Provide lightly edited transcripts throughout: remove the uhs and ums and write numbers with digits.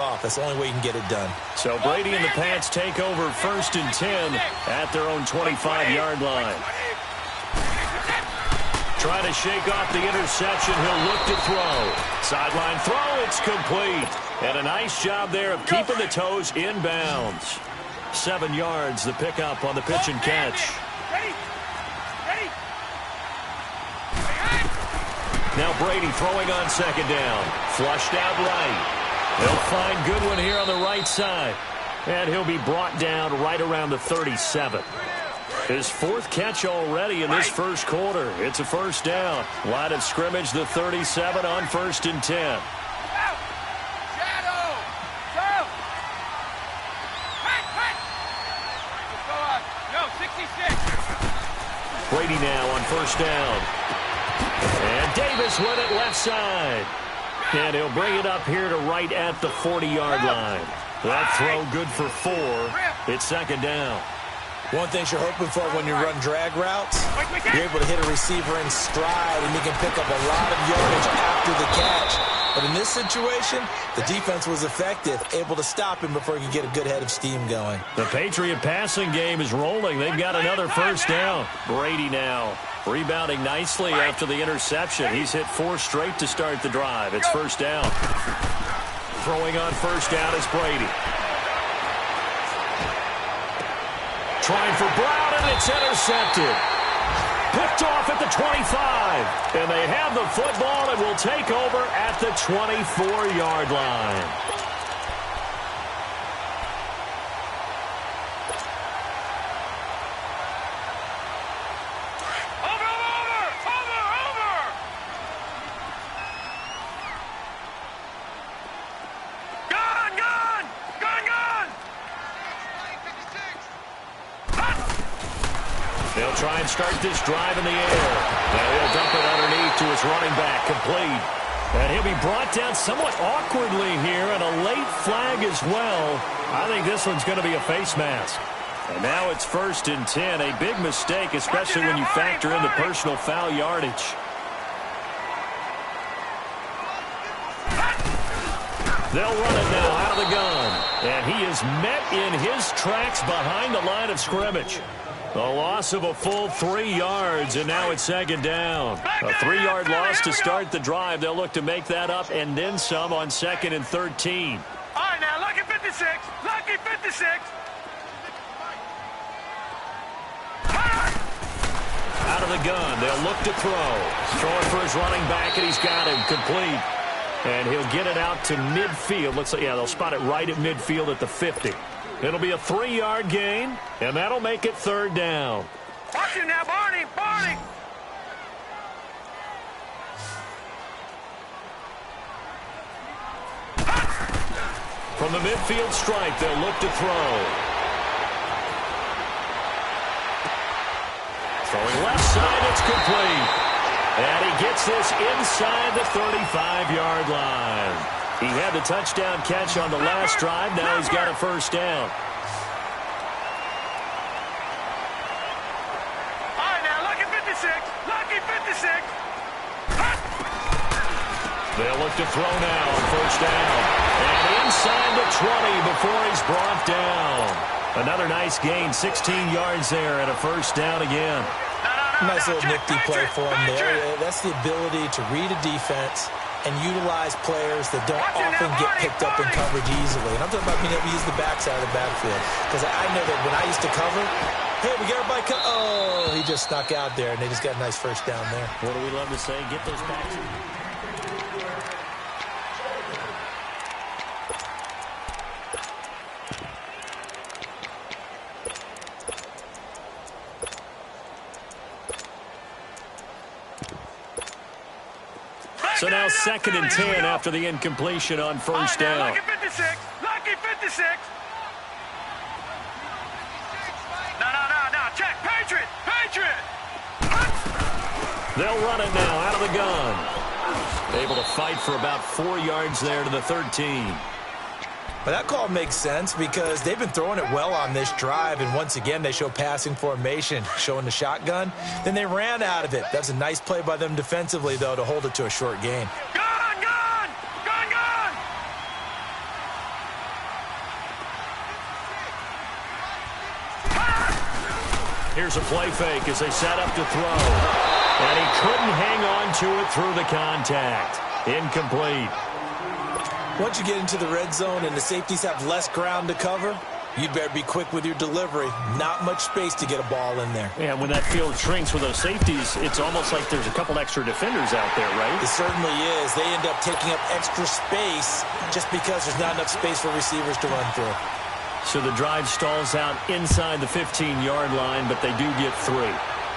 off. That's the only way you can get it done. So Brady and the Pats take over 1st and 10 at their own 25-yard line. Trying to shake off the interception. He'll look to throw. Sideline throw. It's complete. And a nice job there of keeping the toes in bounds. 7 yards, the pickup on the pitch and catch. Now Brady throwing on 2nd down. Flushed out right. They'll find Goodwin here on the right side. And he'll be brought down right around the 37. His 4th catch already in this first quarter. It's a 1st down. Line of scrimmage, the 37 on 1st and 10. Brady now on 1st down. And Davis with it left side. And he'll bring it up here to right at the 40-yard line. That throw good for 4. It's 2nd down. One thing you're hoping for when you run drag routes, you're able to hit a receiver in stride, and you can pick up a lot of yardage after the catch. But in this situation, the defense was effective, able to stop him before he could get a good head of steam going. The Patriot passing game is rolling. They've got another 1st down. Brady now rebounding nicely after the interception. He's hit 4 straight to start the drive. It's 1st down. Throwing on 1st down is Brady. Trying for Brown, and it's intercepted. Picked off at the 25. And they have the football and will take over at the 24-yard line. They'll try and start this drive in the air. Now he'll dump it underneath to his running back, complete. And he'll be brought down somewhat awkwardly here, and a late flag as well. I think this one's going to be a face mask. And now it's 1st and 10, a big mistake, especially when you factor in the personal foul yardage. They'll run it now out of the gun. And he is met in his tracks behind the line of scrimmage. A loss of a full 3 yards, and now it's 2nd down. A 3-yard loss to start the drive. They'll look to make that up and then some on 2nd and 13. All right, now, lucky 56. Lucky 56. Out of the gun. They'll look to throw. Throwing for his running back, and he's got him complete. And he'll get it out to midfield. Looks like, yeah, they'll spot it right at midfield at the 50. It'll be a 3-yard gain, and that'll make it 3rd down. Watch it now, Barney! Barney! From the midfield stripe, they'll look to throw. Throwing left side, it's complete. And he gets this inside the 35-yard line. He had the touchdown catch on the last drive. Now he's got a 1st down. All right, now, lucky 56. Lucky 56. They'll look to throw now on 1st down. And inside the 20 before he's brought down. Another nice gain, 16 yards there, and a 1st down again. Nice little nifty play for him there. That's the ability to read a defense and utilize players that don't often get picked up in coverage easily. And I'm talking about being able to use the backside of the backfield. Because I know that when I used to cover, hey, we got everybody oh, he just snuck out there, and they just got a nice 1st down there. What do we love to say? Get those backs. So now 2nd and 10 after the incompletion on 1st down. Lucky 56. Lucky 56. No. Check. Patriot. Patriot. They'll run it now out of the gun. Able to fight for about 4 yards there to the 13. But that call makes sense because they've been throwing it well on this drive, and once again they show passing formation, showing the shotgun. Then they ran out of it. That's a nice play by them defensively, though, to hold it to a short gain. Gun! Here's a play fake as they set up to throw. And he couldn't hang on to it through the contact. Incomplete. Once you get into the red zone and the safeties have less ground to cover, you'd better be quick with your delivery. Not much space to get a ball in there. Yeah, when that field shrinks with those safeties, it's almost like there's a couple extra defenders out there, right? It certainly is. They end up taking up extra space just because there's not enough space for receivers to run through. So the drive stalls out inside the 15-yard line, but they do get 3.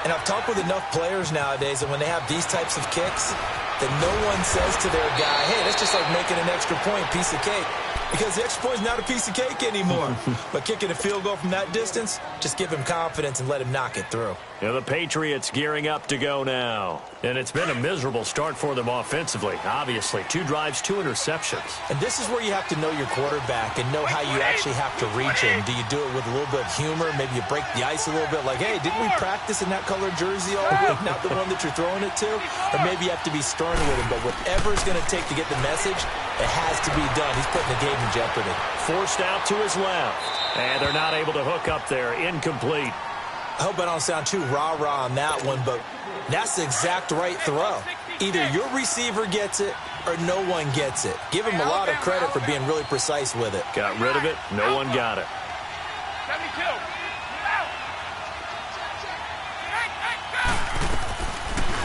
And I've talked with enough players nowadays that when they have these types of kicks, that no one says to their guy, hey, that's just like making an extra point, piece of cake. Because the extra point is not a piece of cake anymore. But kicking a field goal from that distance, just give him confidence and let him knock it through. Yeah, the Patriots gearing up to go now. And it's been a miserable start for them offensively, obviously. 2 drives, 2 interceptions. And this is where you have to know your quarterback and know how you actually have to reach him. Do you do it with a little bit of humor? Maybe you break the ice a little bit like, hey, didn't we practice in that colored jersey all week? Not the one that you're throwing it to? Or maybe you have to be stern with him. But whatever it's going to take to get the message, it has to be done. He's putting the game in jeopardy. Forced out to his left. And they're not able to hook up there. Incomplete. I hope I don't sound too rah-rah on that one, but that's the exact right throw. Either your receiver gets it or no one gets it. Give him a lot of credit for being really precise with it. Got rid of it. No one got it. 72.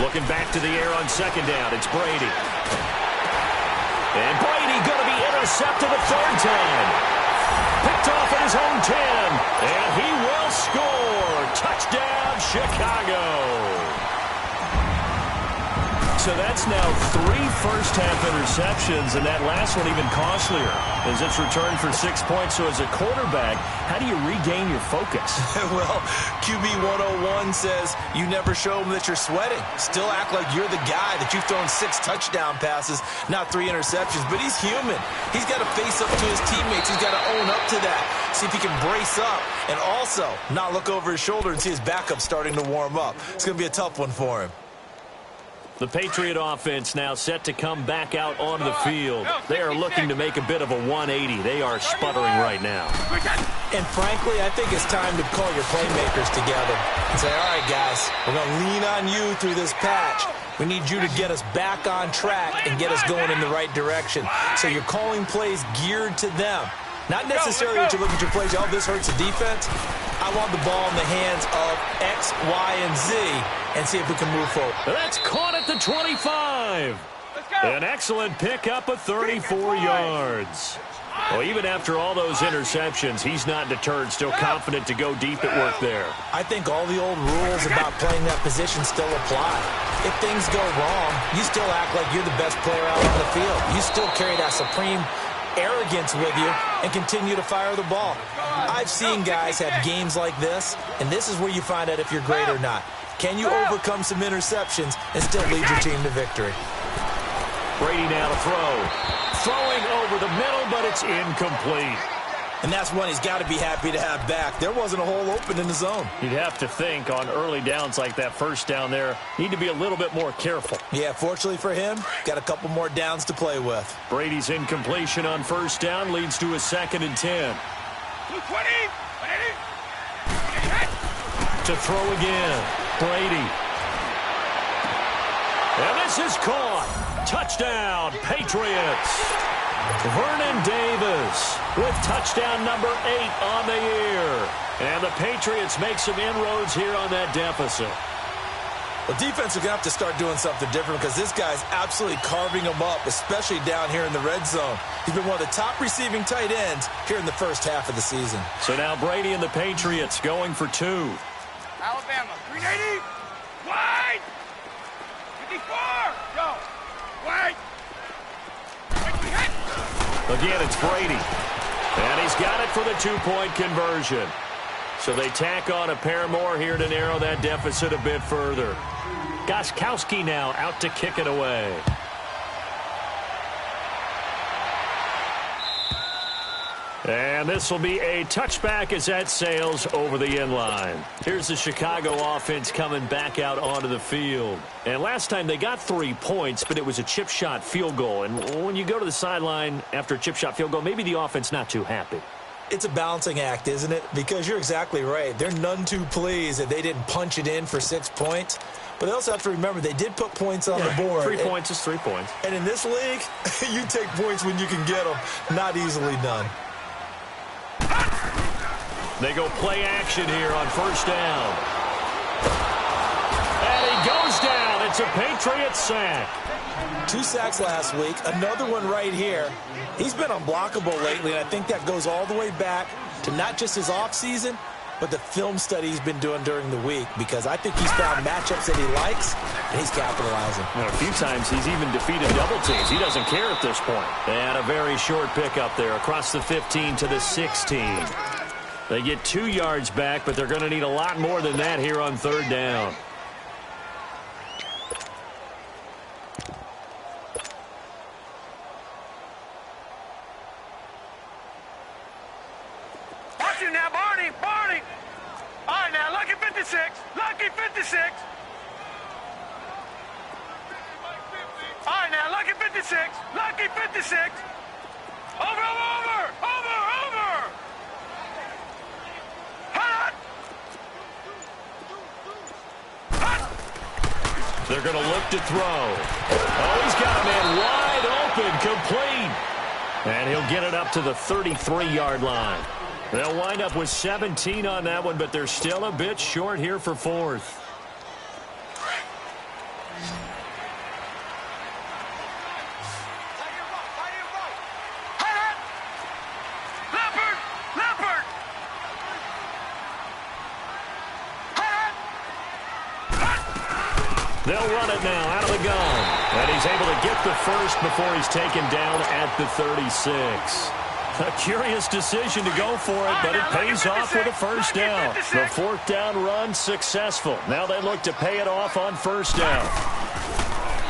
Looking back to the air on second down. It's Brady. And Brady going to be intercepted a 3rd time. Picked off at his own 10. And he will score. Touchdown, Chicago. So that's now 3 first-half interceptions, and that last one even costlier as it's returned for 6 points. So as a quarterback, how do you regain your focus? Well, QB 101 says you never show them that you're sweating. Still act like you're the guy that you've thrown 6 touchdown passes, not 3 interceptions. But he's human. He's got to face up to his teammates. He's got to own up to that. See if he can brace up and also not look over his shoulder and see his backup starting to warm up. It's going to be a tough one for him. The Patriot offense now set to come back out onto the field. They are looking to make a bit of a 180. They are sputtering right now. And frankly, I think it's time to call your playmakers together and say, all right, guys, we're going to lean on you through this patch. We need you to get us back on track and get us going in the right direction. So you're calling plays geared to them. Not necessarily that you look at your plays, oh, this hurts the defense. I want the ball in the hands of X, Y, and Z and see if we can move forward. That's caught at the 25. An excellent pickup of 34 yards. Well, even after all those interceptions, he's not deterred, still confident to go deep at work there. I think all the old rules about playing that position still apply. If things go wrong, you still act like you're the best player out on the field. You still carry that supreme arrogance with you and continue to fire the ball. I've seen guys have games like this, and this is where you find out if you're great or not. Can you overcome some interceptions and still lead your team to victory? Brady now to throw. Throwing over the middle, but it's incomplete. And that's one he's got to be happy to have back. There wasn't a hole open in the zone. You'd have to think on early downs like that first down there, need to be a little bit more careful. Yeah, fortunately for him, got a couple more downs to play with. Brady's incompletion on first down leads to a 2nd and 10. 220. To throw again. Brady. And this is caught. Touchdown, Patriots. Vernon Davis with touchdown number 8 on the year. And the Patriots make some inroads here on that deficit. Well, defense are going to have to start doing something different because this guy's absolutely carving them up, especially down here in the red zone. He's been one of the top receiving tight ends here in the first half of the season. So now Brady and the Patriots going for 2. Alabama, 380. Wide. 54. Go. Wide. Again, it's Brady. And he's got it for the 2-point conversion. So they tack on a pair more here to narrow that deficit a bit further. Gostkowski now out to kick it away. And this will be a touchback as that sails over the end line. Here's the Chicago offense coming back out onto the field. And last time they got 3 points, but it was a chip shot field goal. And when you go to the sideline after a chip shot field goal, maybe the offense not too happy. It's a balancing act, isn't it? Because you're exactly right. They're none too pleased that they didn't punch it in for 6 points. But they also have to remember they did put points on the board. 3 points is 3 points. And in this league, you take points when you can get them. Not easily done. They go play action here on first down. And he goes down. It's a Patriots sack. 2 sacks last week. Another one right here. He's been unblockable lately, and I think that goes all the way back to not just his offseason, but the film study he's been doing during the week, because I think he's found matchups that he likes, and he's capitalizing. And a few times he's even defeated double teams. He doesn't care at this point. And a very short pickup there across the 15 to the 16. They get 2 yards back, but they're going to need a lot more than that here on third down. Watch him now, Barney, Barney. All right, now, lucky 56, lucky 56. All right, now, lucky 56, lucky 56. Over, over, over, over. Hot. Hot. They're going to look to throw. Oh, he's got a man wide open, complete. And he'll get it up to the 33-yard line. They'll wind up with 17 on that one, but they're still a bit short here for fourth. They'll run it now out of the gun. And he's able to get the first before he's taken down at the 36. A curious decision to go for it, but it pays off with a first down. The fourth down run successful. Now they look to pay it off on first down.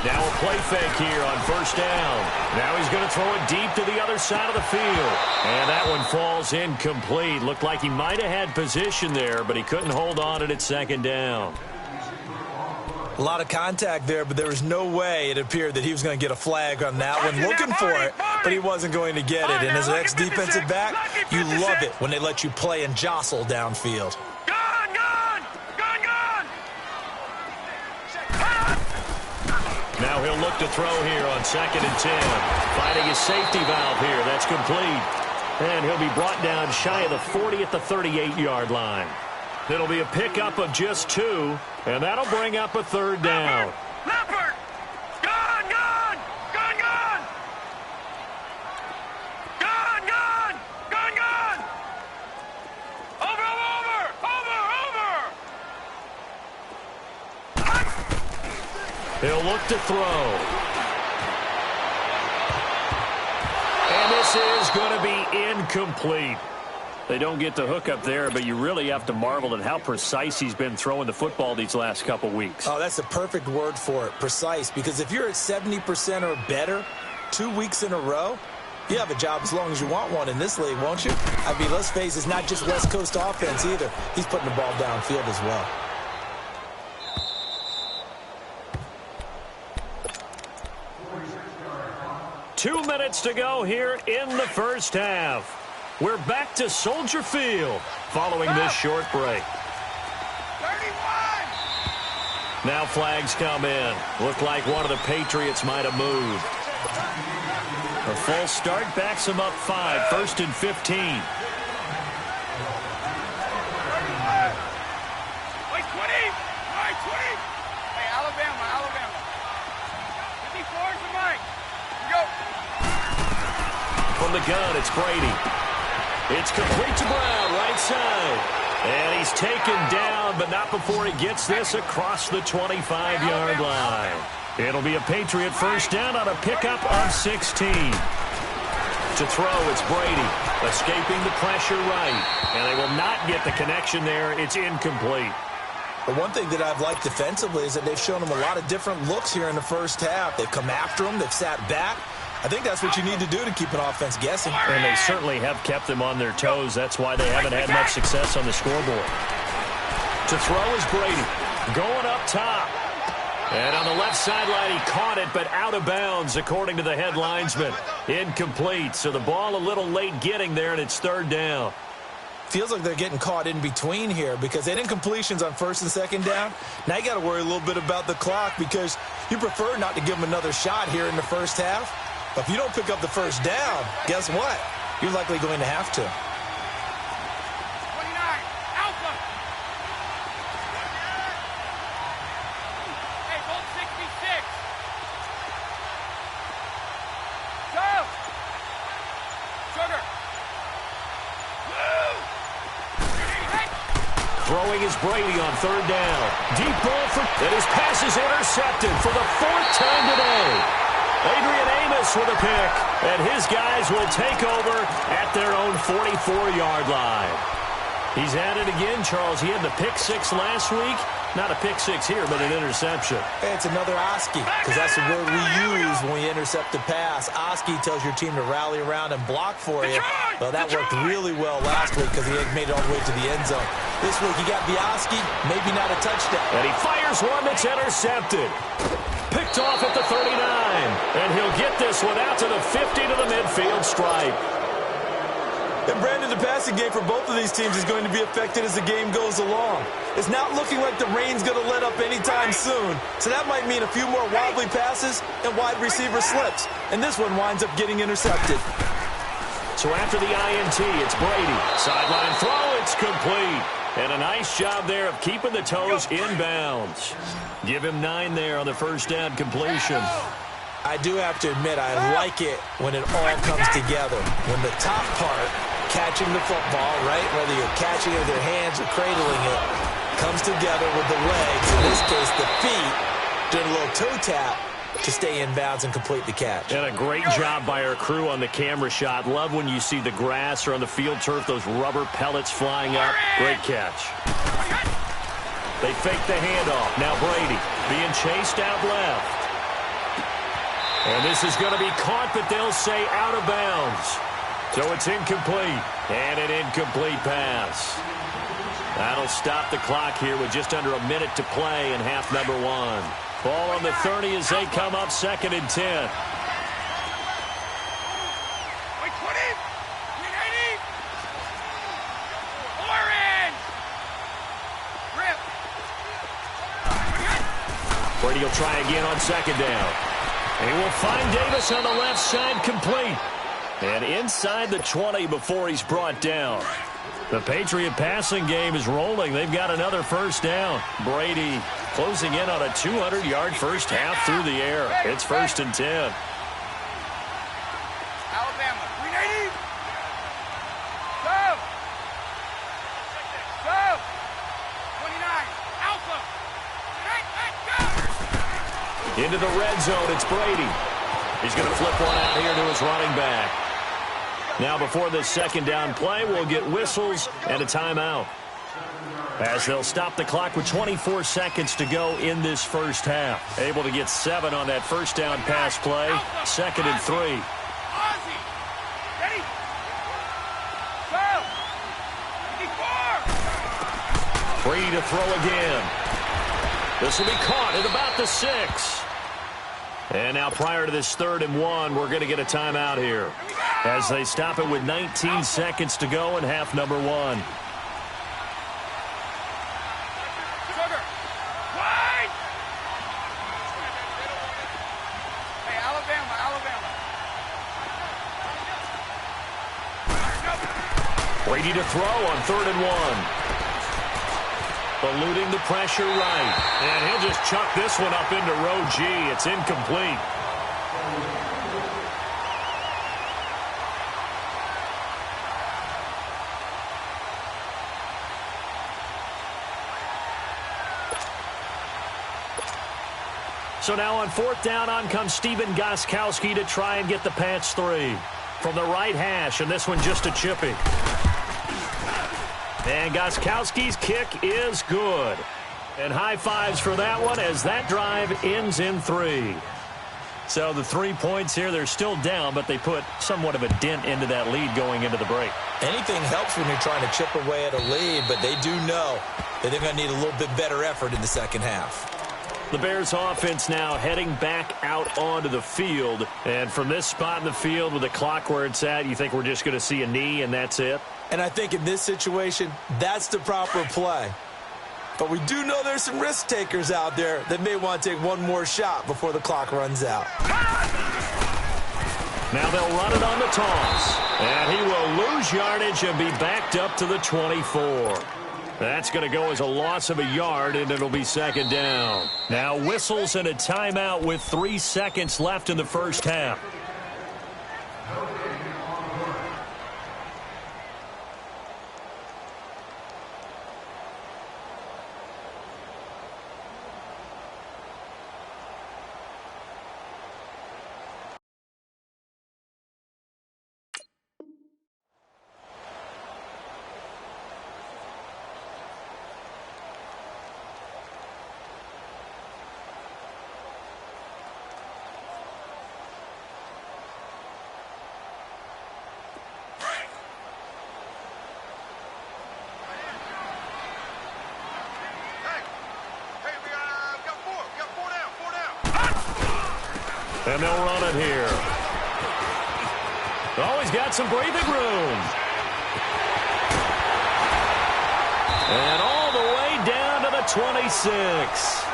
Now a play fake here on first down. Now he's going to throw it deep to the other side of the field. And that one falls incomplete. Looked like he might have had position there, but he couldn't hold on at second down. A lot of contact there, but there was no way it appeared that he was going to get a flag on that one. Looking for it, but he wasn't going to get it. And as an ex-defensive back, you love it when they let you play and jostle downfield. Gone, gone, gone, gone. Now he'll look to throw here on 2nd and 10. Finding his safety valve here. That's complete. And he'll be brought down shy of the 40 at the 38-yard line. It'll be a pickup of just 2, and that'll bring up a third down. Leopard! Gone, gone! Gone, gone! Gone, gone! Gone, gone! Over, over, over, over! He'll look to throw. And this is going to be incomplete. They don't get the hook up there, but you really have to marvel at how precise he's been throwing the football these last couple weeks. Oh, that's the perfect word for it, precise, because if you're at 70% or better 2 weeks in a row, you have a job as long as you want one in this league, won't you? I mean, let's face it, it's not just West Coast offense either. He's putting the ball downfield as well. Two minutes to go here in the first half. We're back to Soldier Field following this short break. 31! Now flags come in. Look like one of the Patriots might have moved. A false start backs him up 5. 1st and 15. 31! Wait, 20! All right, 20! Hey, Alabama, Alabama. 54 is the mic. Go! From the gun, it's Brady. It's complete to Brown, right side. And he's taken down, but not before he gets this across the 25-yard line. It'll be a Patriot first down on a pickup of 16. To throw, it's Brady, escaping the pressure right. And they will not get the connection there. It's incomplete. But one thing that I've liked defensively is that they've shown him a lot of different looks here in the first half. They've come after him. They've sat back. I think that's what you need to do to keep an offense guessing. And they certainly have kept them on their toes. That's why they haven't had much success on the scoreboard. To throw is Brady. Going up top. And on the left sideline, he caught it, but out of bounds, according to the head linesman. Incomplete, so the ball a little late getting there, and it's third down. Feels like they're getting caught in between here because they had incompletions on first and second down. Now you got to worry a little bit about the clock because you prefer not to give them another shot here in the first half. But if you don't pick up the first down, guess what? You're likely going to have to. 29, Alpha. Hey, Bolt 66. Go. Sugar. Throwing is Brady on third down. Deep ball and his pass is intercepted for the fourth time today. Adrian Amos with a pick, and his guys will take over at their own 44-yard line. He's at it again, Charles. He had the pick six last week. Not a pick six here, but an interception. Hey, it's another Oski, because that's the word we use when we intercept a pass. Oski tells your team to rally around and block for you. Well, that worked really well last week because he had made it all the way to the end zone. This week, you got Oski, maybe not a touchdown. And he fires one that's intercepted. Picked off at the 39. And he'll get this one out to the 50 to the midfield stripe. And Brandon, the passing game for both of these teams is going to be affected as the game goes along. It's not looking like the rain's going to let up anytime soon. So that might mean a few more wobbly passes and wide receiver slips. And this one winds up getting intercepted. So after the INT, it's Brady. Sideline throw, it's complete. And a nice job there of keeping the toes in bounds. Give him 9 there on the first down completion. I do have to admit, I like it when it all comes together. When the top part, catching the football, right, whether you're catching it with your hands or cradling it, comes together with the legs, in this case the feet, doing a little toe tap to stay in bounds and complete the catch. And a great job by our crew on the camera shot. Love when you see the grass or on the field turf, those rubber pellets flying up. Great catch. They fake the handoff. Now Brady being chased out left. And this is going to be caught, but they'll say out of bounds. So it's incomplete. And an incomplete pass. That'll stop the clock here with just under a minute to play in half number 1. Ball on the 30 as they come up second and 10. Wait, 20. 380. Orange. Rip. Brady will try again on second down. He will find Davis on the left side, complete. And inside the 20 before he's brought down. The Patriot passing game is rolling. They've got another first down. Brady closing in on a 200-yard first half through the air. It's first and 10. Alabama. 380. Go. Go. 29. Alpha. Go. Into the red zone, it's Brady. He's going to flip one out here to his running back. Now before this second down play, we'll get whistles and a timeout. As they'll stop the clock with 24 seconds to go in this first half. Able to get 7 on that first down pass play. Second and 3. Ozzy. Ready? Go. 54. Brady to throw again. This will be caught at about the 6. And now prior to this 3rd and 1, we're going to get a timeout here. As they stop it with 19 seconds to go in half number 1. Sugar. Wide. Hey, Alabama. Brady to throw on 3rd and 1. Eluding the pressure right. And he'll just chuck this one up into row G. It's incomplete. So now on 4th down, on comes Stephen Gostkowski to try and get the Pats 3. From the right hash, and this one just a chipping. And Gostkowski's kick is good. And high fives for that one as that drive ends in 3. So the 3 points here, they're still down, but they put somewhat of a dent into that lead going into the break. Anything helps when you're trying to chip away at a lead, but they do know that they're going to need a little bit better effort in the second half. The Bears offense now heading back out onto the field. And from this spot in the field with the clock where it's at, you think we're just going to see a knee and that's it? And I think in this situation, that's the proper play. But we do know there's some risk takers out there that may want to take one more shot before the clock runs out. Now they'll run it on the toss. And he will lose yardage and be backed up to the 24. That's going to go as a loss of a yard, and it'll be second down. Now whistles and a timeout with 3 seconds left in the first half. And they'll run it here. Oh, he's got some breathing room. And all the way down to the 26.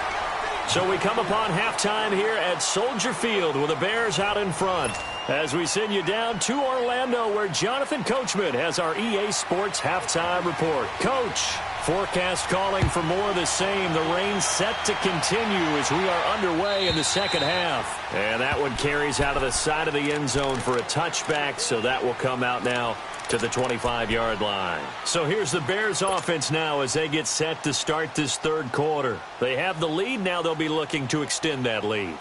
So we come upon halftime here at Soldier Field with the Bears out in front. As we send you down to Orlando where Jonathan Coachman has our EA Sports halftime report. Coach, forecast calling for more of the same. The rain set to continue as we are underway in the second half. And that one carries out of the side of the end zone for a touchback, so that will come out now to the 25-yard line. So here's the Bears offense now as they get set to start this third quarter. They have the lead. Now they'll be looking to extend that lead.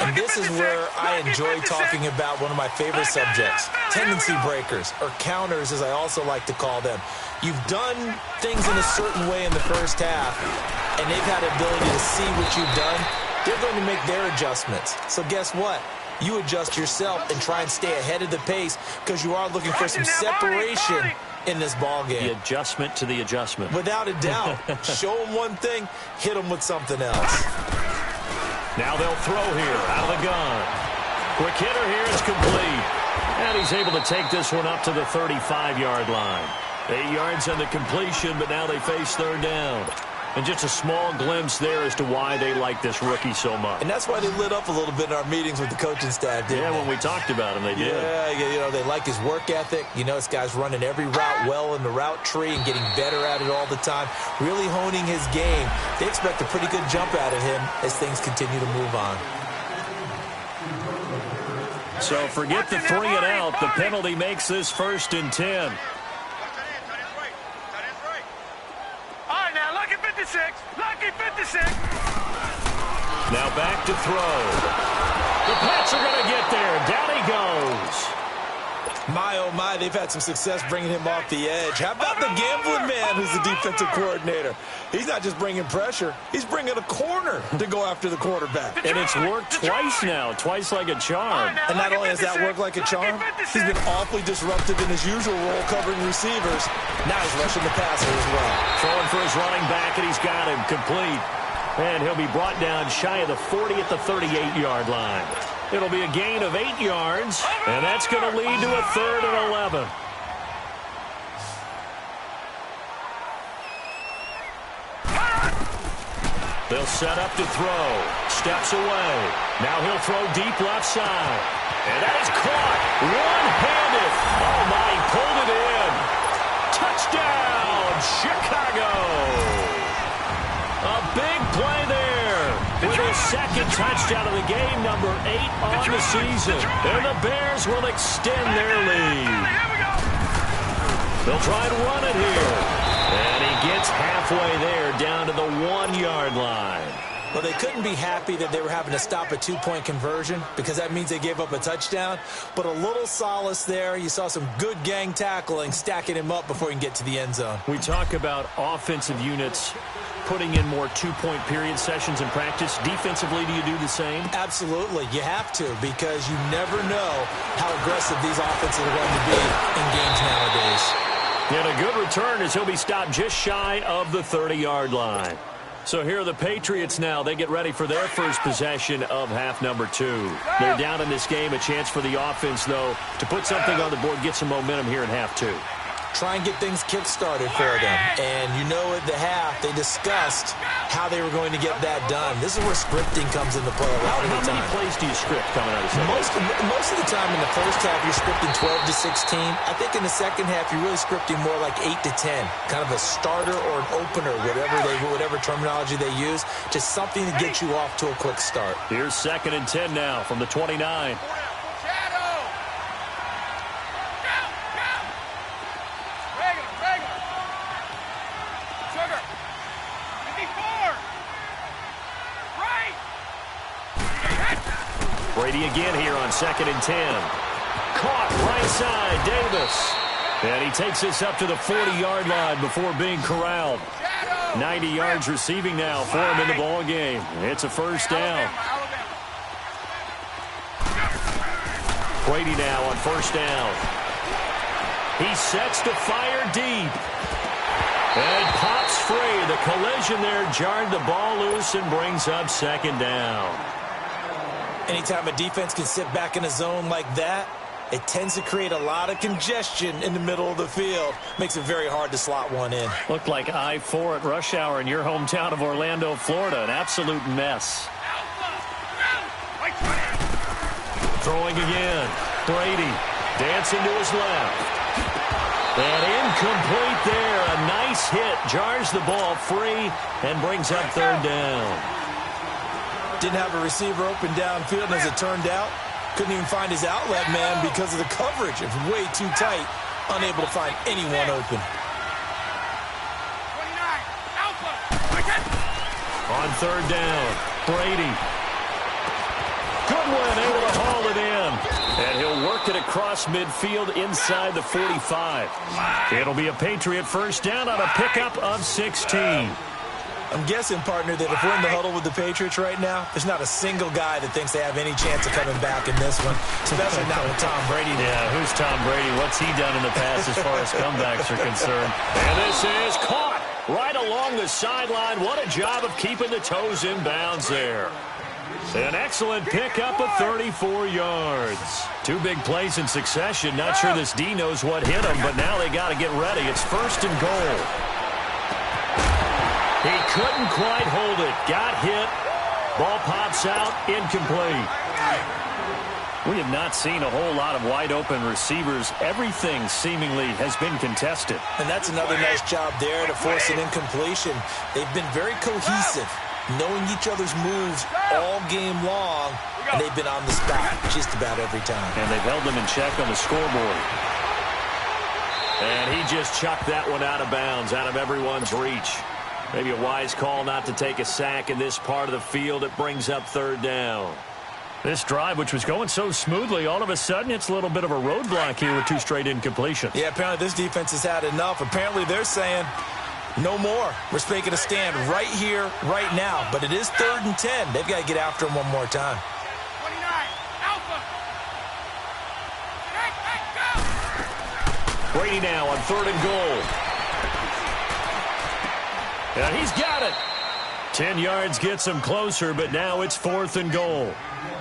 And this is where I enjoy talking about one of my favorite subjects, tendency breakers, or counters as I also like to call them. You've done things in a certain way in the first half, and they've had the ability to see what you've done. They're going to make their adjustments. So guess what? You adjust yourself and try and stay ahead of the pace because you are looking for some separation in this ball game. The adjustment to the adjustment. Without a doubt. Show them one thing, hit them with something else. Now they'll throw here out of the gun. Quick hitter here is complete. And he's able to take this one up to the 35-yard line. 8 yards on the completion, but now they face third down. And just a small glimpse there as to why they like this rookie so much. And that's why they lit up a little bit in our meetings with the coaching staff, didn't they? Yeah, when we talked about him, they did. Yeah, you know, they like his work ethic. You know, this guy's running every route well in the route tree and getting better at it all the time, really honing his game. They expect a pretty good jump out of him as things continue to move on. So forget the 3 and out. The penalty makes this 1st and 10. Lucky 56. Now back to throw. The Pats are going to get there. Down he goes. My, oh, my, they've had some success bringing him off the edge. How about the gambling man who's the defensive coordinator? He's not just bringing pressure. He's bringing a corner to go after the quarterback. And it's worked twice now, twice like a charm. And not only has that worked like a charm, he's been awfully disruptive in his usual role covering receivers. Now he's rushing the passer as well. Throwing for his running back, and he's got him complete. And he'll be brought down shy of the 40 at the 38-yard line. It'll be a gain of 8 yards, and that's going to lead to a 3rd and 11. They'll set up to throw. Steps away. Now he'll throw deep left side. And that is caught. One-handed. Oh, my, he pulled it in. Touchdown, Chicago. A big play there. With his 2nd touchdown of the game, number 8 on the season. And the Bears will extend their lead. They'll try and run it here. And he gets halfway there down to the 1-yard line. Well, they couldn't be happy that they were having to stop a 2-point conversion because that means they gave up a touchdown. But a little solace there. You saw some good gang tackling, stacking him up before he can get to the end zone. We talk about offensive units putting in more 2-point period sessions in practice. Defensively, do you do the same? Absolutely. You have to because you never know how aggressive these offenses are going to be in games nowadays. And a good return as he'll be stopped just shy of the 30-yard line. So here are the Patriots now. They get ready for their first possession of half number 2. They're down in this game. A chance for the offense, though, to put something on the board, get some momentum here in half 2. Try and get things kick-started for them. And you know at the half, they discussed how they were going to get that done. This is where scripting comes into play a lot of the time. How many plays do you script coming out of the second? Most of the time in the first half, you're scripting 12 to 16. I think in the second half, you're really scripting more like 8 to 10. Kind of a starter or an opener, whatever terminology they use. Just something to get you off to a quick start. Here's 2nd and 10 now from the 29. Brady again here on 2nd and 10. Caught right side, Davis. And he takes this up to the 40-yard line before being corralled. 90 yards receiving now for him in the ball game. It's a first down. Brady now on first down. He sets to fire deep. And pops free. The collision there jarred the ball loose and brings up 2nd down. Anytime a defense can sit back in a zone like that, it tends to create a lot of congestion in the middle of the field. Makes it very hard to slot one in. Looked like I-4 at rush hour in your hometown of Orlando, Florida. An absolute mess. Throwing again. Brady dancing to his left. And incomplete there. A nice hit. Jars the ball free and brings up 3rd down. Didn't have a receiver open downfield, and as it turned out, couldn't even find his outlet man because of the coverage. It was way too tight, unable to find anyone open. On 3rd down, Brady. Goodwin able to haul it in. And he'll work it across midfield inside the 45. It'll be a Patriot first down on a pickup of 16. I'm guessing, partner, that if we're in the huddle with the Patriots right now, there's not a single guy that thinks they have any chance of coming back in this one, especially not with Tom Brady. Yeah, who's Tom Brady? What's he done in the past as far as comebacks are concerned? And this is caught right along the sideline. What a job of keeping the toes in bounds there. An excellent pickup of 34 yards. 2 big plays in succession. Not sure this D knows what hit him, but now they got to get ready. It's 1st and goal. He couldn't quite hold it. Got hit. Ball pops out. Incomplete. We have not seen a whole lot of wide-open receivers. Everything seemingly has been contested. And that's another nice job there to force an incompletion. They've been very cohesive, knowing each other's moves all game long, and they've been on the spot just about every time. And they've held them in check on the scoreboard. And he just chucked that one out of bounds, out of everyone's reach. Maybe a wise call not to take a sack in this part of the field. It brings up 3rd down. This drive, which was going so smoothly, all of a sudden it's a little bit of a roadblock here with 2 straight incompletions. Yeah, apparently this defense has had enough. Apparently they're saying, no more. We're making a stand right here, right now. But it is 3rd and 10. They've got to get after him one more time. 29, Alpha. Brady now on 3rd and goal. And he's got it. 10 yards gets him closer, but now it's 4th and goal.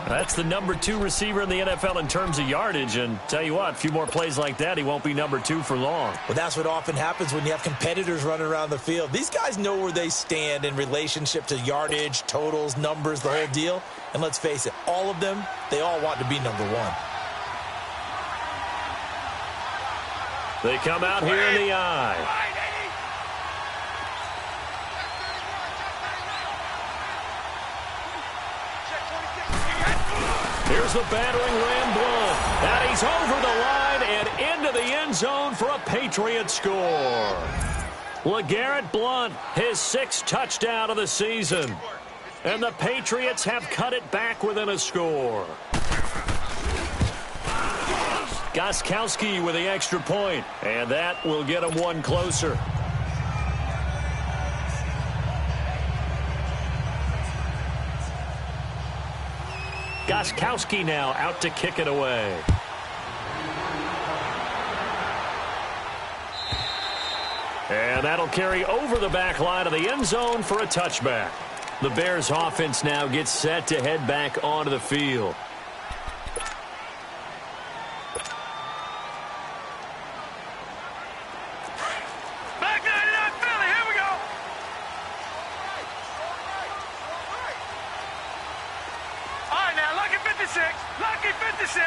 That's the number 2 receiver in the NFL in terms of yardage, and tell you what, a few more plays like that, he won't be number 2 for long. Well, that's what often happens when you have competitors running around the field. These guys know where they stand in relationship to yardage, totals, numbers, the whole deal. And let's face it, all of them, they all want to be number 1. They come out here in the eye. Here's the battering Ram Blunt. And he's over the line and into the end zone for a Patriot score. LeGarrette Blount, his 6th touchdown of the season. And the Patriots have cut it back within a score. Gostkowski with the extra point. And that will get him one closer. Gostkowski now out to kick it away. And that'll carry over the back line of the end zone for a touchback. The Bears offense now gets set to head back onto the field. Back 99 Philly, here we go. All right, now, lucky 56. Lucky 56.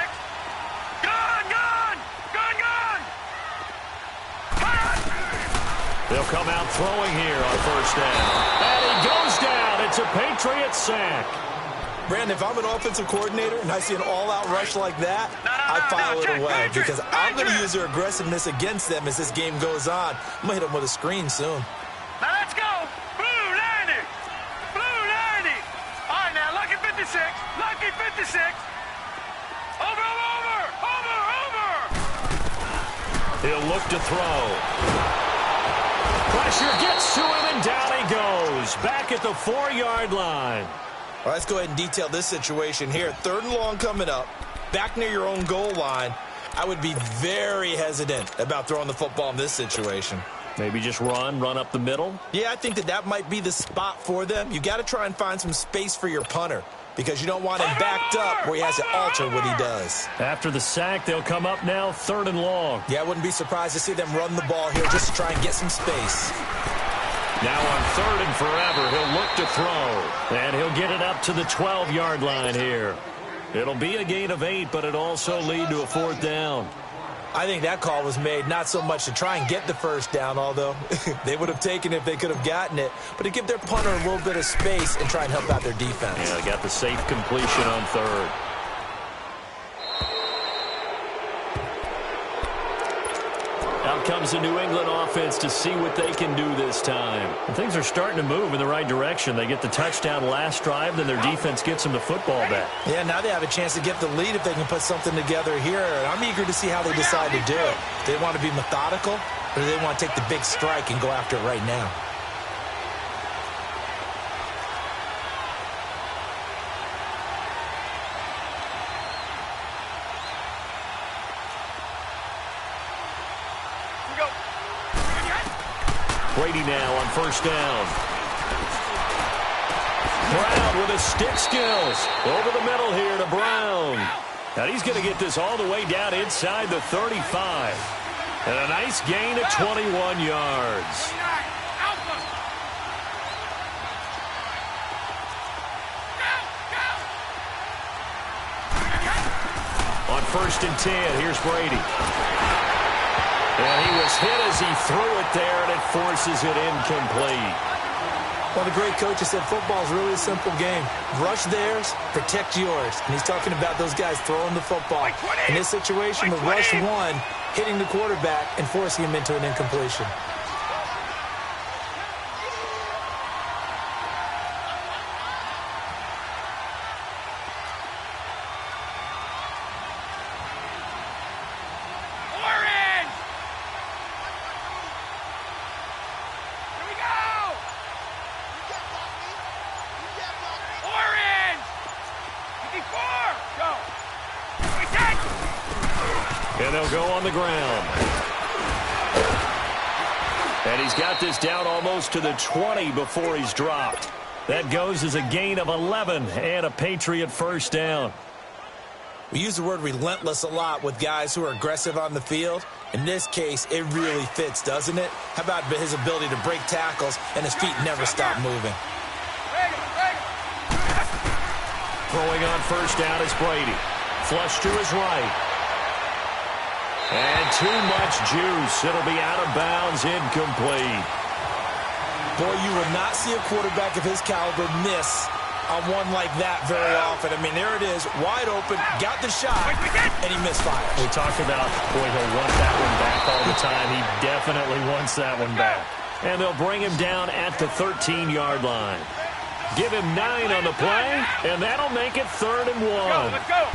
Gun, gun. Gun, gun. They'll come out throwing here on first down. And he goes down. It's a Patriot sack. Brandon, if I'm an offensive coordinator and I see an all-out rush like that, I file it away because I'm going to use their aggressiveness against them as this game goes on. I'm going to hit them with a screen soon. Now let's go. Blue 90. Blue 90. All right, now, lucky 56. Lucky 56. Over, over, over, over. He'll look to throw. Pressure gets to him, and down he goes. Back at the 4-yard line. All right, let's go ahead and detail this situation here. 3rd and long coming up, back near your own goal line. I would be very hesitant about throwing the football in this situation. Maybe just run up the middle? Yeah, I think that might be the spot for them. You got to try and find some space for your punter because you don't want him backed up where he has to alter what he does. After the sack, they'll come up now 3rd and long. Yeah, I wouldn't be surprised to see them run the ball here just to try and get some space. Now on 3rd and forever, he'll look to throw. And he'll get it up to the 12-yard line here. It'll be a gain of 8, but it also lead to a 4th down. I think that call was made not so much to try and get the first down, although they would have taken it if they could have gotten it, but to give their punter a little bit of space and try and help out their defense. Yeah, they got the safe completion on 3rd. Out comes the New England offense to see what they can do this time. And things are starting to move in the right direction. They get the touchdown last drive, then their defense gets them the football back. Yeah, now they have a chance to get the lead if they can put something together here. And I'm eager to see how they decide to do it. Do they want to be methodical, or do they want to take the big strike and go after it right now? Brady now on first down. Brown with his stick skills. Over the middle here to Brown. Now he's going to get this all the way down inside the 35. And a nice gain of 21 yards. On 1st and 10, here's Brady. And he was hit as he threw it there, and it forces it incomplete. Well, the great coach has said football is really a simple game. Rush theirs, protect yours. And he's talking about those guys throwing the football. In this situation, the rush won, hitting the quarterback and forcing him into an incompletion. And they'll go on the ground. And he's got this down almost to the 20 before he's dropped. That goes as a gain of 11 and a Patriot first down. We use the word relentless a lot with guys who are aggressive on the field. In this case, it really fits, doesn't it? How about his ability to break tackles and his feet never stop moving? Throwing on first down is Brady. Flush to his right. And too much juice. It'll be out of bounds, incomplete. Boy, you would not see a quarterback of his caliber miss on one like that very often. I mean, there it is, wide open, got the shot, and he misfires. We talked about, boy, he'll want that one back all the time. He definitely wants that one back. And they'll bring him down at the 13-yard line. Give him 9 on the play, and that'll make it 3rd and 1. Let's go.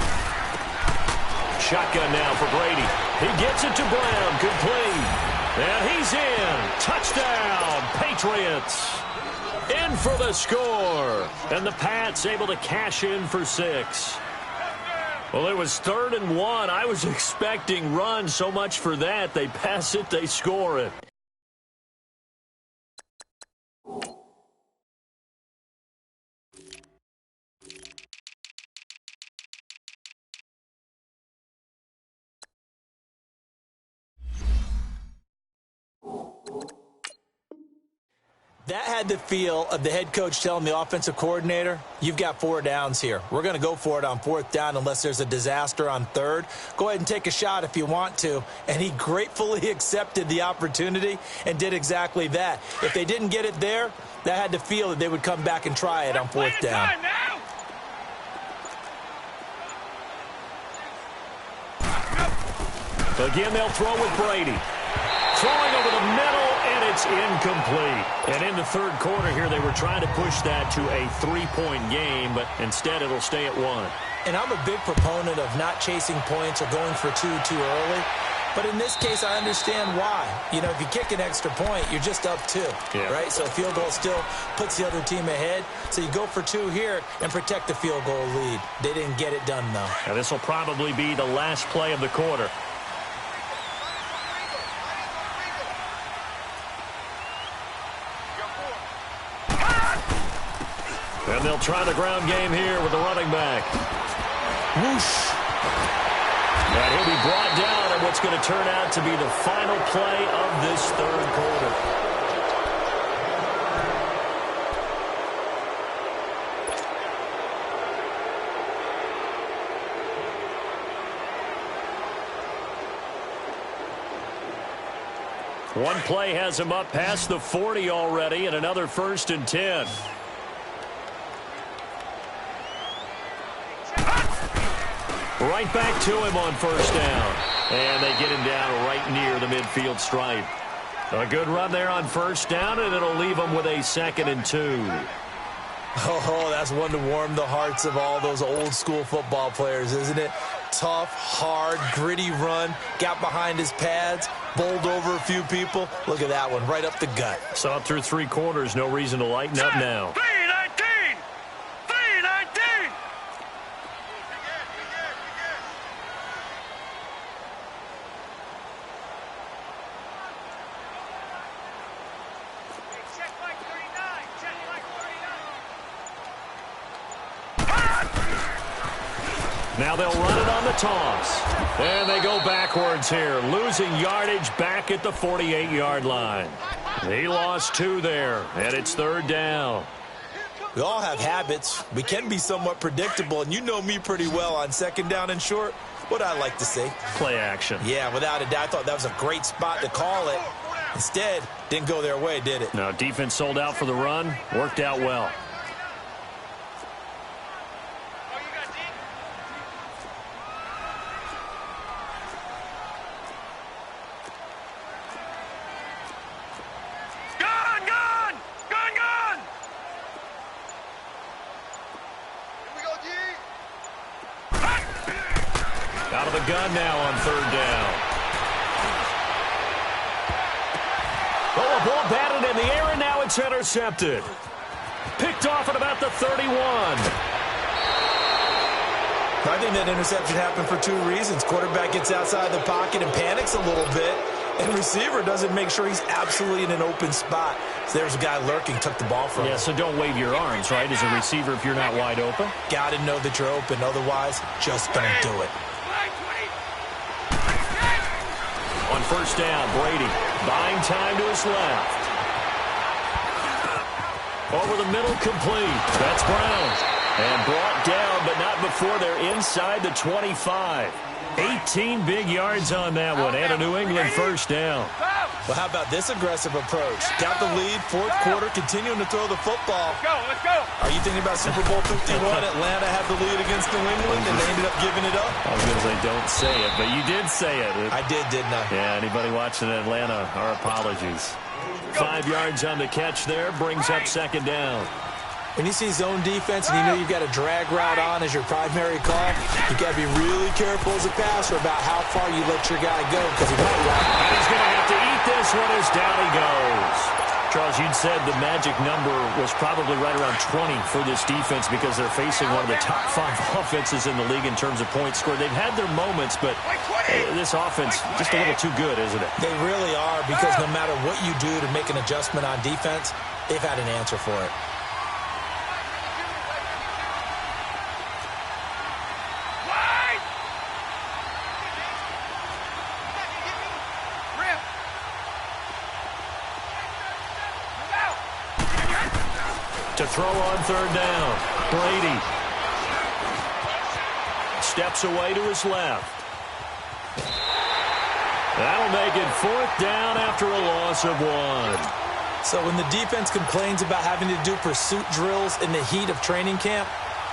Shotgun now for Brady. He gets it to Brown, complete. And he's in. Touchdown, Patriots. In for the score. And the Pats able to cash in for 6. Well, it was 3rd and 1. I was expecting run, so much for that. They pass it, they score it. That had the feel of the head coach telling the offensive coordinator, you've got 4 downs here. We're going to go for it on 4th down unless there's a disaster on 3rd. Go ahead and take a shot if you want to. And he gratefully accepted the opportunity and did exactly that. If they didn't get it there, that had the feel that they would come back and try it on 4th down. Again, they'll throw with Brady. Throwing over the middle, and it's incomplete. And in the 3rd quarter here, they were trying to push that to a 3-point game, but instead it'll stay at 1. And I'm a big proponent of not chasing points or going for 2 too early. But in this case, I understand why. You know, if you kick an extra point, you're just up 2, right? So a field goal still puts the other team ahead. So you go for 2 here and protect the field goal lead. They didn't get it done, though. Now, this will probably be the last play of the quarter. And they'll try the ground game here with the running back. Whoosh. And he'll be brought down in what's going to turn out to be the final play of this 3rd quarter. One play has him up past the 40 already, and another 1st and 10. Right back to him on 1st down. And they get him down right near the midfield stripe. A good run there on 1st down, and it'll leave him with a 2nd and 2. Oh, that's one to warm the hearts of all those old-school football players, isn't it? Tough, hard, gritty run. Got behind his pads, bowled over a few people. Look at that one, right up the gut. Saw it through 3 quarters. No reason to lighten up now. 3-19! 3-19! Now they'll run it on the toss. And they go backwards here, losing yardage back at the 48-yard line. He lost 2 there, and it's 3rd down. We all have habits. We can be somewhat predictable, and you know me pretty well on 2nd down and short. What I like to see. Play action. Yeah, without a doubt. I thought that was a great spot to call it. Instead, didn't go their way, did it? Now, defense sold out for the run. Worked out well. Out of the gun now on 3rd down. Oh, a ball batted in the air, and now it's intercepted. Picked off at about the 31. I think that interception happened for 2 reasons. Quarterback gets outside the pocket and panics a little bit, and receiver doesn't make sure he's absolutely in an open spot. So there's a guy lurking, took the ball from him. Yeah, so don't wave your arms, right, as a receiver if you're not wide open. Got to know that you're open. Otherwise, just don't do it. On 1st down, Brady buying time to his left. Over the middle, complete. That's Brown. And brought down, but not before they're inside the 25. 18 big yards on that one, and a New England 1st down. Well, how about this aggressive approach? Got the lead, 4th quarter, continuing to throw the football. Let's go. Are you thinking about Super Bowl 51? Atlanta had the lead against New England, and they ended up giving it up? I was going to say, don't say it, but you did say it. I did, didn't I? Yeah, anybody watching Atlanta, our apologies. 5 yards on the catch there, brings up 2nd down. When you see zone defense and you know you've got a drag route on as your primary call, you've got to be really careful as a passer about how far you let your guy go, because he might run. And he's going to have to eat this one as down he goes. Charles, you'd said the magic number was probably right around 20 for this defense because they're facing one of the top 5 offenses in the league in terms of points scored. They've had their moments, but this offense just a little too good, isn't it? They really are, because no matter what you do to make an adjustment on defense, they've had an answer for it. To throw on third down, Brady. Steps away to his left. That'll make it fourth down after a loss of 1. So when the defense complains about having to do pursuit drills in the heat of training camp,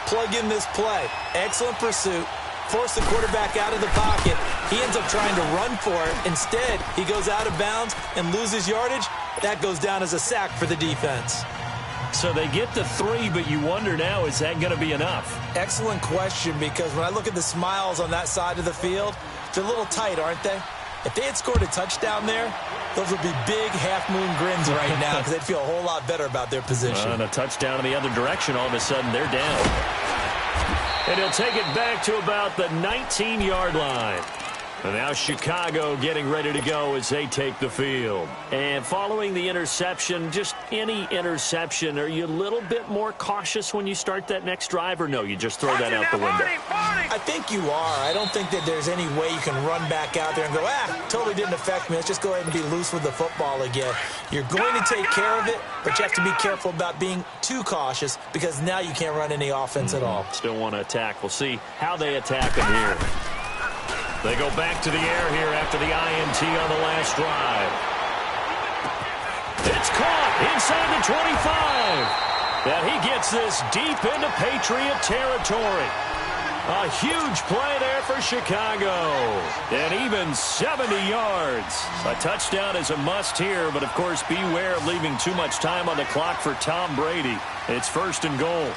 plug in this play. Excellent pursuit. Force the quarterback out of the pocket. He ends up trying to run for it. Instead, he goes out of bounds and loses yardage. That goes down as a sack for the defense. So they get to 3, but you wonder now, is that going to be enough? Excellent question, because when I look at the smiles on that side of the field, they're a little tight, aren't they? If they had scored a touchdown there, those would be big half-moon grins right now because they'd feel a whole lot better about their position. And a touchdown in the other direction, all of a sudden they're down. And he'll take it back to about the 19-yard line. And now Chicago getting ready to go as they take the field. And following the interception, just any interception, are you a little bit more cautious when you start that next drive, or no, you just throw that out the window? I think you are. I don't think that there's any way you can run back out there and go, totally didn't affect me. Let's just go ahead and be loose with the football again. You're going to take care of it, but you have to be careful about being too cautious because now you can't run any offense at all. Still want to attack. We'll see how they attack them here. They go back to the air here after the INT on the last drive. It's caught inside the 25. And he gets this deep into Patriot territory. A huge play there for Chicago. And even 70 yards. A touchdown is a must here, but of course beware of leaving too much time on the clock for Tom Brady. It's first and goal.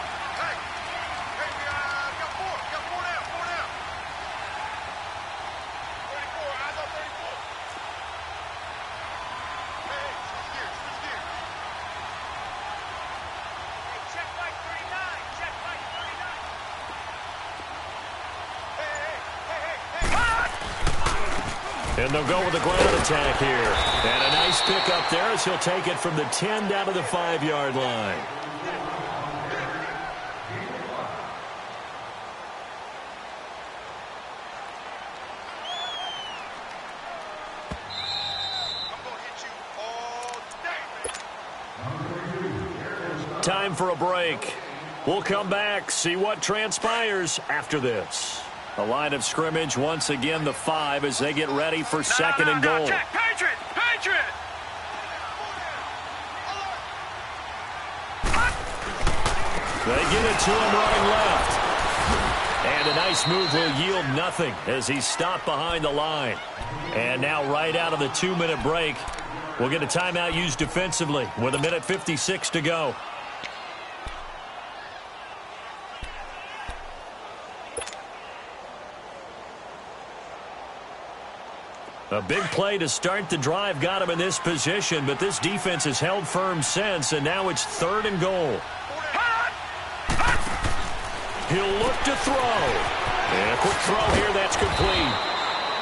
And they'll go with the ground attack here. And a nice pickup there as he'll take it from the 10 down to the 5-yard line. Time for a break. We'll come back, see what transpires after this. The line of scrimmage, once again, the 5 as they get ready for second and goal. Check. Patriot! Patriot! They get it to him running left. And a nice move will yield nothing as he's stopped behind the line. And now right out of the 2-minute break, we'll get a timeout used defensively with 1:56 to go. A big play to start the drive got him in this position, but this defense has held firm since, and now it's third and goal. He'll look to throw. And a quick throw here, that's complete.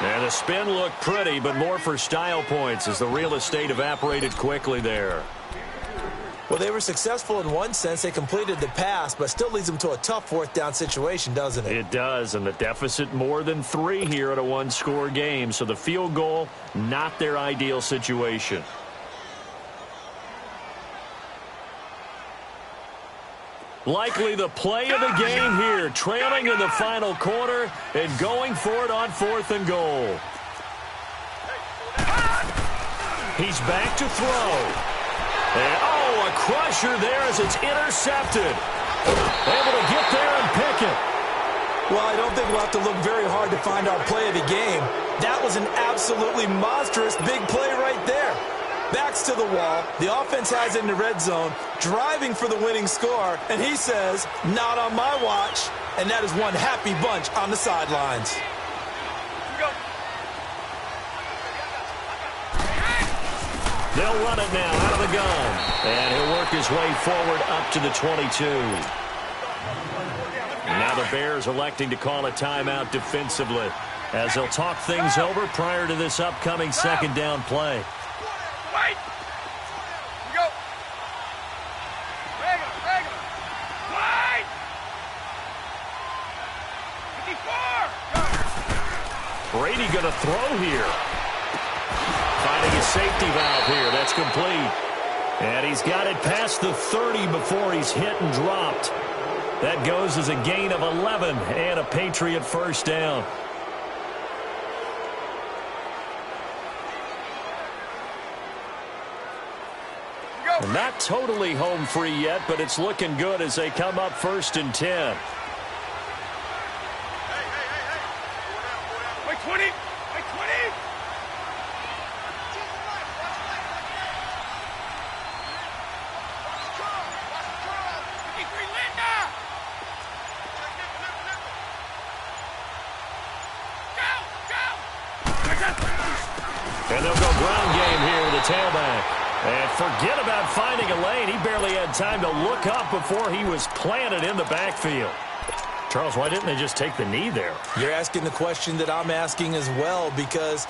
And the spin looked pretty, but more for style points as the real estate evaporated quickly there. Well, they were successful in one sense. They completed the pass, but still leads them to a tough fourth down situation, doesn't it? It does, and the deficit more than 3 here at a one-score game. So the field goal, not their ideal situation. Likely the play of the game here, trailing in the final quarter and going for it on 4th and goal. He's back to throw. And, a crusher there as it's intercepted. Able to get there and pick it. Well, I don't think we'll have to look very hard to find our play of the game. That was an absolutely monstrous big play right there. Backs to the wall. The offense has it in the red zone, driving for the winning score. And he says, not on my watch. And that is one happy bunch on the sidelines. They'll run it now out of the gun. And he'll work his way forward up to the 22. Now the Bears electing to call a timeout defensively as they'll talk things over prior to this upcoming second down play. Wait! Go! Regular! Wait! 54! Brady going to throw here. Finding a safety valve here. That's complete. And he's got it past the 30 before he's hit and dropped. That goes as a gain of 11 and a Patriot first down. Not totally home free yet, but it's looking good as they come up 1st and 10. Wait, 20. Wait, 20. And they'll go ground game here with the tailback. And forget about finding a lane. He barely had time to look up before he was planted in the backfield. Charles, why didn't they just take the knee there? You're asking the question that I'm asking as well, because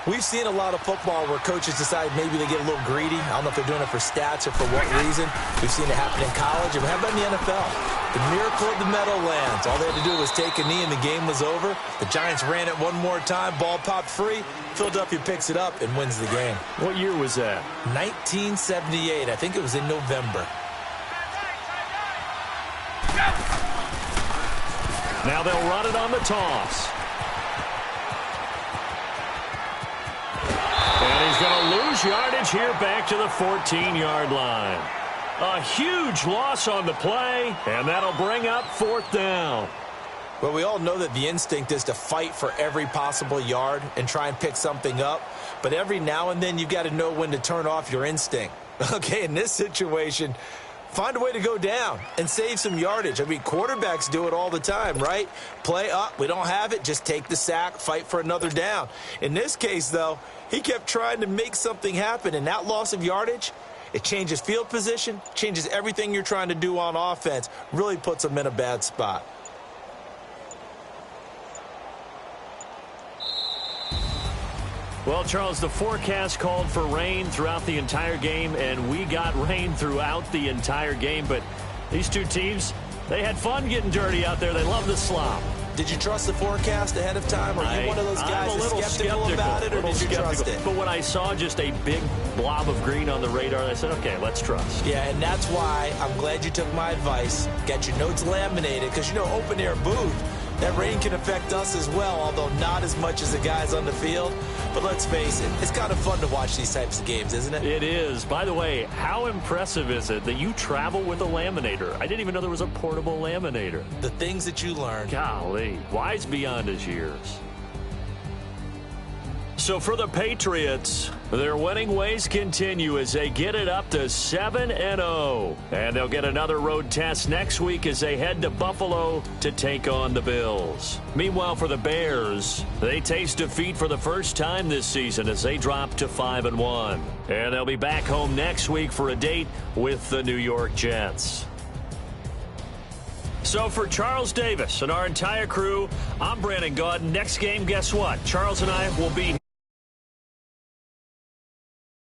we've seen a lot of football where coaches decide maybe they get a little greedy. I don't know if they're doing it for stats or for what reason. We've seen it happen in college. And how about in the NFL? The miracle of the Meadowlands. All they had to do was take a knee and the game was over. The Giants ran it one more time. Ball popped free. Philadelphia picks it up and wins the game. What year was that? 1978. I think it was in November. Now they'll run it on the toss. And he's going to lose yardage here back to the 14-yard line. A huge loss on the play, and that'll bring up 4th down. Well, we all know that the instinct is to fight for every possible yard and try and pick something up. But every now and then, you've got to know when to turn off your instinct. Okay, in this situation, find a way to go down and save some yardage. I mean, quarterbacks do it all the time, right? Play up, we don't have it, just take the sack, fight for another down. In this case, though, he kept trying to make something happen, and that loss of yardage, it changes field position, changes everything you're trying to do on offense, really puts him in a bad spot. Well, Charles, the forecast called for rain throughout the entire game, and we got rain throughout the entire game. But these two teams, they had fun getting dirty out there. They love the slop. Did you trust the forecast ahead of time? Or are you one of those guys that's skeptical about it, or did you trust it? But when I saw just a big blob of green on the radar, I said, okay, let's trust. Yeah, and that's why I'm glad you took my advice. Got your notes laminated, because, you know, open-air booth, that rain can affect us as well, although not as much as the guys on the field. But let's face it, it's kind of fun to watch these types of games, isn't it? It is. By the way, how impressive is it that you travel with a laminator? I didn't even know there was a portable laminator. The things that you learn. Golly, wise beyond his years. So for the Patriots, their winning ways continue as they get it up to 7-0. And they'll get another road test next week as they head to Buffalo to take on the Bills. Meanwhile, for the Bears, they taste defeat for the first time this season as they drop to 5-1. And they'll be back home next week for a date with the New York Jets. So for Charles Davis and our entire crew, I'm Brandon Gaudin. Next game, guess what? Charles and I will be here.